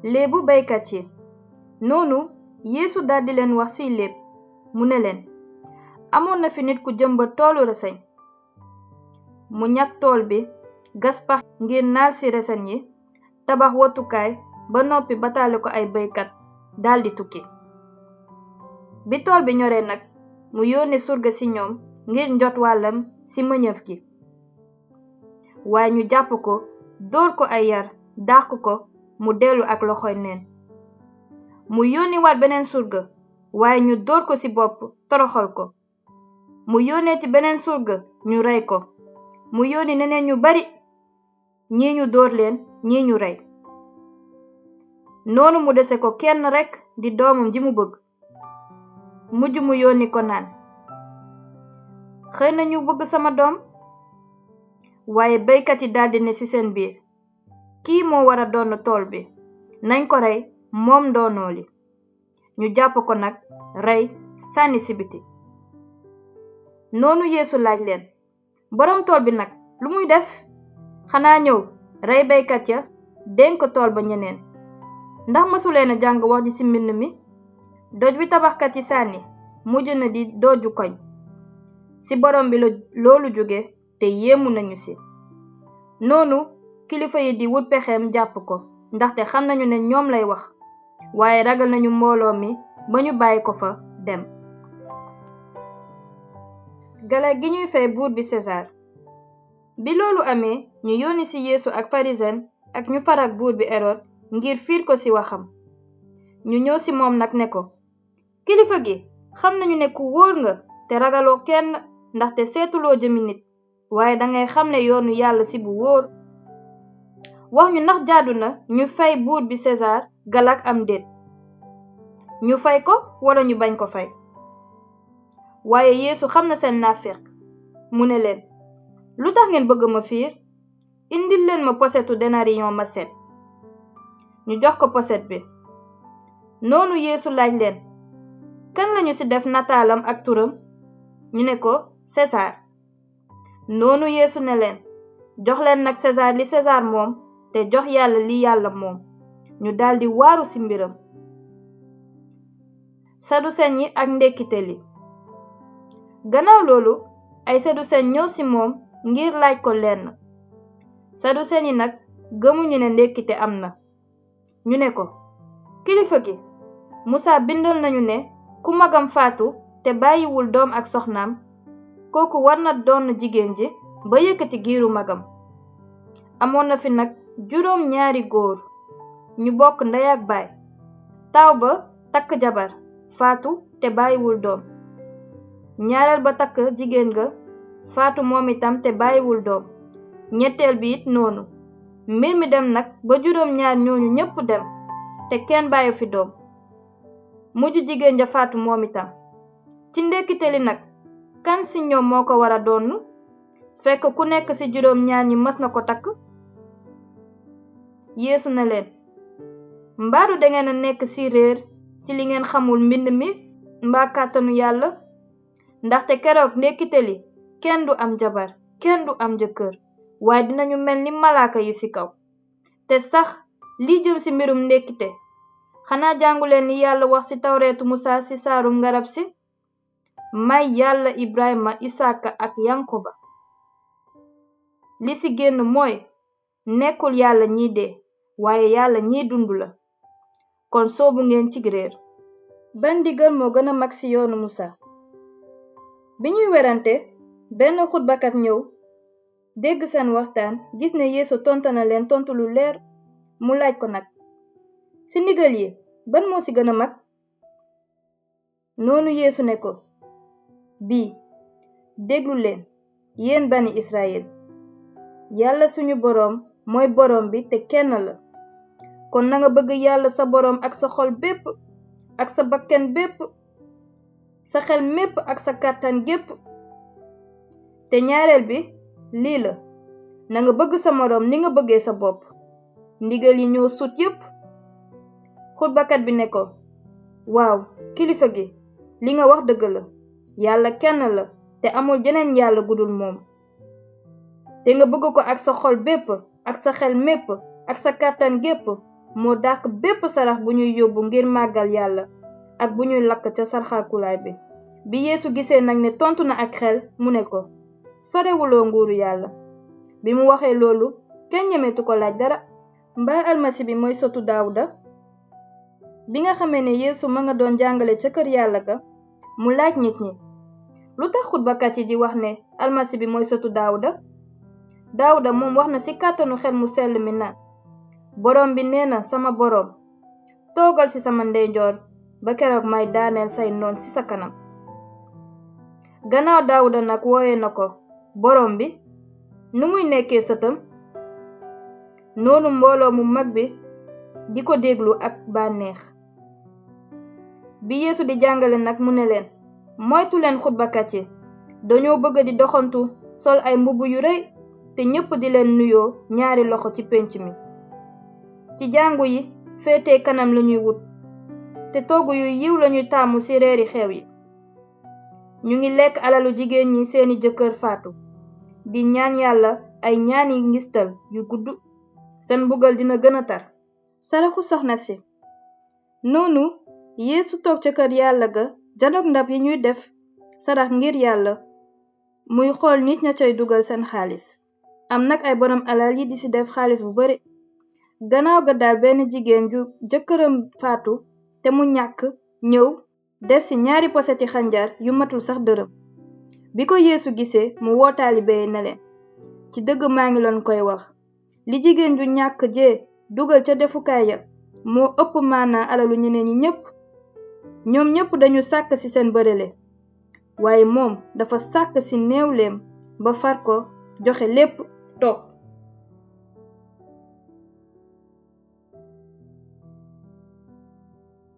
léebu baykat yi. noonu Yeesu daldi leen wax ci léeb mu ne leen, amoon na fi nit ku jëmbat toolu reseñ. mu ñag tool bi, gas pax ngir naal ci reseñ yi, tabax wotukaay ba noppi bataale ko ay baykat daldi tukki. bi tool bi ñoree nag, mu yónni surga ci ñoom ngir njot wàllam ci meññeef gi. waaye ñu jàpp ko, dóor ko ay yar, dàq ko, mu dellu ak loxoy neen. mu yónni waat beneen surga, waaye ñu dóor ko ci bopp, toroxal ko. mu yónneeti beneen surga, ñu rey ko. mu yónni ñeneen ñu bari, ñii ñu dóor leen, ñii ñu rey. noonu mu dese ko kenn rekk di doomam ji mu bëgg. mujj mu yónni ko naan, xëy na ñu bëgg sama doom. waaye baykat yi daldi ne ci seen biir, kii moo wara donn tool bi, nañ ko rey, moom ndoonoo li. ñu jàpp ko nag, rey, sànni ci biti. noonu Yeesu laaj leen, boroom tool bi nag lu muy def? xanaa ñëw rey baykat ya, dénk tool ba ñeneen. ndax mësuleen a jàng wax ji ci mbind mi, doj wi tabaxkat yi sànni mujj na di doju koñ. ci boroom bi la loolu jóge, te yéemu nañu ci. noonu kilifa yi di wut pexeem jàpp ko, ndaxte xam nañu ne ñoom lay wax, waaye ragal nañu mbooloo mi ba ñu bàyyi ko fa dem. gala gi ñuy fay buur bi César. bi loolu amee, ñu yónni ci Yeesu ak farisen ak ñu farak buur bi Erod ngir fiir ko ci waxam. ñu ñëw ci moom nag ne ko, kilifa gi, xam nañu ne ku wóor nga te ragaloo kenn, ndaxte seetuloo jëmi nit, waaye dangay xam ne yoonu Yàlla ci bu wóor. wax ñu ndax jaadu na ñu fay buur bi César galak am déet. ñu fay ko walla ñu bañ ko fay. waaye Yeesu xam na seen naafeq, mu ne leen, lu tax ngeen bëgg ma fiir? indil leen ma posetu denariyon ma seet. ñu jox ko poset bi. noonu Yeesu laaj leen, kan lañu ci def nataalam ak turam? ñu ne ko, César. noonu Yeesu ne leen, jox leen nag César li César moom, te jox Yàlla li Yàlla moom. ñu daldi waaru ci mbiram. sadusen yi ak ndekkite li. gannaaw loolu, ay sadusen ñëw ci moom ngir laaj ko lenn. sadusen yi nag gëmuñu ne ndekkite am na. ñu ne ko, kilifa gi, Musaa bindal nañu ne ku magam faatu te bàyyiwul doom ak soxnaam, kooku war na doon jigéen ji ba yëkkati giiru magam. amoon na fi nag 2 góor ñu bokk ndey ak baay. taaw ba takk jabar, faatu te bàyyiwul doom. ñaareel ba takk jigéen ga, faatu moom itam te bàyyiwul doom. ñetteel bi it noonu. mbir mi dem nag ba 2 ñooñu ñépp dem, te kenn bàyyi fi doom. mujj jigéen ja faatu moom itam. ci ndekkite li nag, kan ci ñoom moo ko war a donn, fekk ku nekk ci 2 ñi mës na ko takk? Yeesu ne leen, mbaadu dangeen a nekk ci réer ci li ngeen xamul mbind mi mbaa kàttanu Yàlla? ndaxte keroog ndekkite li, kenn du am jabar, kenn du am jëkkër, waaye dinañu mel ni malaaka yi ci kaw. te sax li jëm ci mbirum ndekkite, xanaa jànguleen li Yàlla wax ci tawreetu Musaa ci saarum ngarab si? may Yàlla Ibrahima, Isaaka ak Yankoba. li ci génn mooy, nekkul Yàlla ñiy dee, waaye Yàlla ñiy dund la. kon soobu ngeen ci réer. ban ndigal moo gën a mag ci yoonu Musaa? bi ñuy werante, benn xutbakat ñëw dégg seen waxtaan, gis ne Yeesu tontu na leen tontu lu leer. mu laaj ko nag, ci ndigal yi ban moo ci gën a mag? noonu Yeesu ne ko, bii, déglu leen, yéen bani Israyil. Yàlla suñu boroom mooy boroom bi te kenn la. kon nanga bëgg Yàlla sa boroom ak sa xol bépp, ak sa bakken bépp, sa xel mépp ak sa kàttan gépp. te ñaareel bi lii la, nanga bëgg sa moroom ni nga bëggee sa bopp. ndigal yi ñoo sut yépp. xutbakat bi ne ko, waaw kilifa gi, li nga wax dëgg la. Yàlla kenn la te amul jeneen Yàlla gudul moom. te nga bëgg ko ak sa xol bépp, ak sa xel mépp, ak sa kàttan gépp, moo dàq bépp sarax bu ñuy yóbbu ngir màggal yàlla ak bu ñuy lakk ca sarxalkulaay bi Yeesu gisee nag ne tontu na ak xel mu ne ko sorewuloo nguuru yàlla. bi mu waxee loolu kenn ñemetu ko laaj dara. mbaa almasi bi mooy sotu Daawuda? bi nga xamee ne Yeesu ma nga doon jàngale ca kër yàlla ga mu laaj nit ñi lu tax xutbakat yi di wax ne almasi bi mooy sotu Daawuda moom wax na ci kàttanu xel mu sell mi naan borom bi nee na sama borom toogal ci sama ndeyjoor ba keroog may daaneel say noon ci sa kanam. gannaaw Daawuda nag wooye na ko borom bi nu muy nekkee sëtam. noonu mbooloo mu mag bi di ko déglu ak bànneex. bi Yeesu di jàngale nag mu ne leen moytu leen xutbakat yi dañoo bëgg di doxantu sol ay mbubb yu rëy te ñépp di leen nuyoo ñaari loxo ci pénc mi. ci jàngu yi féete kanam lañuy wut te togg yu yiw lañuy taamu ci reeri xew yi. ñu ngi lekk alalu jigéen ñi seeni jëkkër faatu di ñaan yàlla ay ñaani ngistal yu gudd. seen mbugal dina gën a tar. saraxu soxna si. noonu Yeesu toog ca kër yàlla ga janook ndab yi ñuy def sarax ngir yàlla muy xool nit ña cay dugal seen xaalis. am nag ay borom alal yi di ci def xaalis bu bare. gannaaw ga daal benn jigéen ju jëkkëram faatu te mu ñàkk ñëw def ci 2 poseti xanjar yu matul sax dërëm. bi ko Yeesu gisee mu woo taalibe yi ne leen ci dëgg maa ngi leen koy wax li jigéen ju ñàkk jee dugal ca defukaay ya moo ëpp maanaa alalu ñeneen ñi ñépp. ñoom ñépp dañu sàkk ci seen bërële waaye moom dafa sàkk ci néewleem ba far ko joxe lépp toog.